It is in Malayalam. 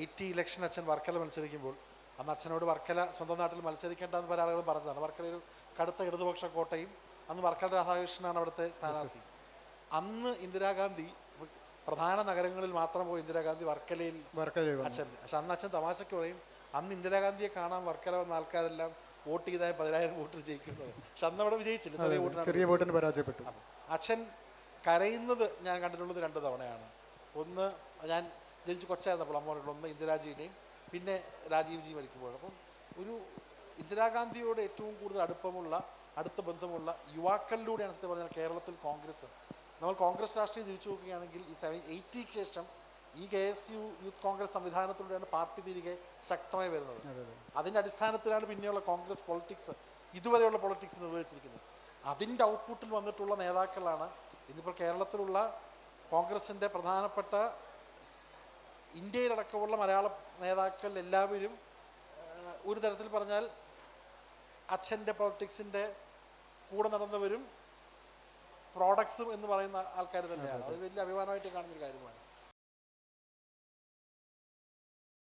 80 ഇലക്ഷൻ അച്ഛൻ വർക്കല മത്സരിക്കുമ്പോൾ അന്ന് അച്ഛനോട് വർക്കല സ്വന്തം നാട്ടിൽ മത്സരിക്കേണ്ടെന്ന് പല ആളുകളും പറഞ്ഞതാണ്. വർക്കല ഒരു കടുത്ത ഇടതുപക്ഷ കോട്ടയും അന്ന് വർക്കല രാധാകൃഷ്ണനാണ് അവിടുത്തെ സ്ഥാനാർത്ഥി. അന്ന് ഇന്ദിരാഗാന്ധി പ്രധാന നഗരങ്ങളിൽ മാത്രം പോയി ഇന്ദിരാഗാന്ധി വർക്കലയിൽ അച്ഛൻ. പക്ഷെ അന്ന് അച്ഛൻ തമാശയ്ക്ക് പറയും, അന്ന് ഇന്ദിരാഗാന്ധിയെ കാണാൻ വർക്കല വന്ന ആൾക്കാരെല്ലാം വോട്ട് ചെയ്താൽ 10,000 വോട്ടിന് ജയിക്കുന്നത്. പക്ഷെ അന്ന് അവിടെ വിജയിച്ചില്ല, ചെറിയ വോട്ടിന് പരാജയപ്പെട്ടു. അച്ഛൻ കരയുന്നത് ഞാൻ കണ്ടിട്ടുള്ളത് 2 തവണയാണ്. ഒന്ന് ഞാൻ ജനിച്ച് കൊച്ചായിരുന്നപ്പോൾ അമ്മോടുള്ള, ഒന്ന് ഇന്ദിരാജിയുടെയും പിന്നെ രാജീവ് ജി മരിക്കുമ്പോൾ. അപ്പം ഒരു ഇന്ദിരാഗാന്ധിയോട് ഏറ്റവും കൂടുതൽ അടുത്ത ബന്ധമുള്ള യുവാക്കളിലൂടെയാണ് സത്യം പറഞ്ഞാൽ കേരളത്തിൽ കോൺഗ്രസ്. നമ്മൾ കോൺഗ്രസ് രാഷ്ട്രീയം തിരിച്ചു നോക്കുകയാണെങ്കിൽ ഈ 80ക്ക് ശേഷം ഈ KSU യൂത്ത് കോൺഗ്രസ് സംവിധാനത്തിലൂടെയാണ് പാർട്ടി തിരികെ ശക്തമായി വരുന്നത്. അതിൻ്റെ അടിസ്ഥാനത്തിലാണ് പിന്നെയുള്ള കോൺഗ്രസ് പൊളിറ്റിക്സ്, ഇതുവരെയുള്ള പൊളിറ്റിക്സ് നിർവഹിച്ചിരിക്കുന്നത്. അതിൻ്റെ ഔട്ട്പുട്ടിൽ വന്നിട്ടുള്ള നേതാക്കളാണ് ഇന്നിപ്പോൾ കേരളത്തിലുള്ള കോൺഗ്രസിൻ്റെ പ്രധാനപ്പെട്ട ഇന്ത്യയിലടക്കമുള്ള മലയാള നേതാക്കൾ എല്ലാവരും ഒരു തരത്തിൽ പറഞ്ഞാൽ അച്ഛൻ്റെ പൊളിറ്റിക്സിൻ്റെ കൂടെ നടന്നവരും പ്രോഡക്ട്സും എന്ന് പറയുന്ന ആൾക്കാർ തന്നെയാണ്. അത് വലിയ അഭിമാനമായിട്ട് കാണുന്നൊരു കാര്യമാണ്.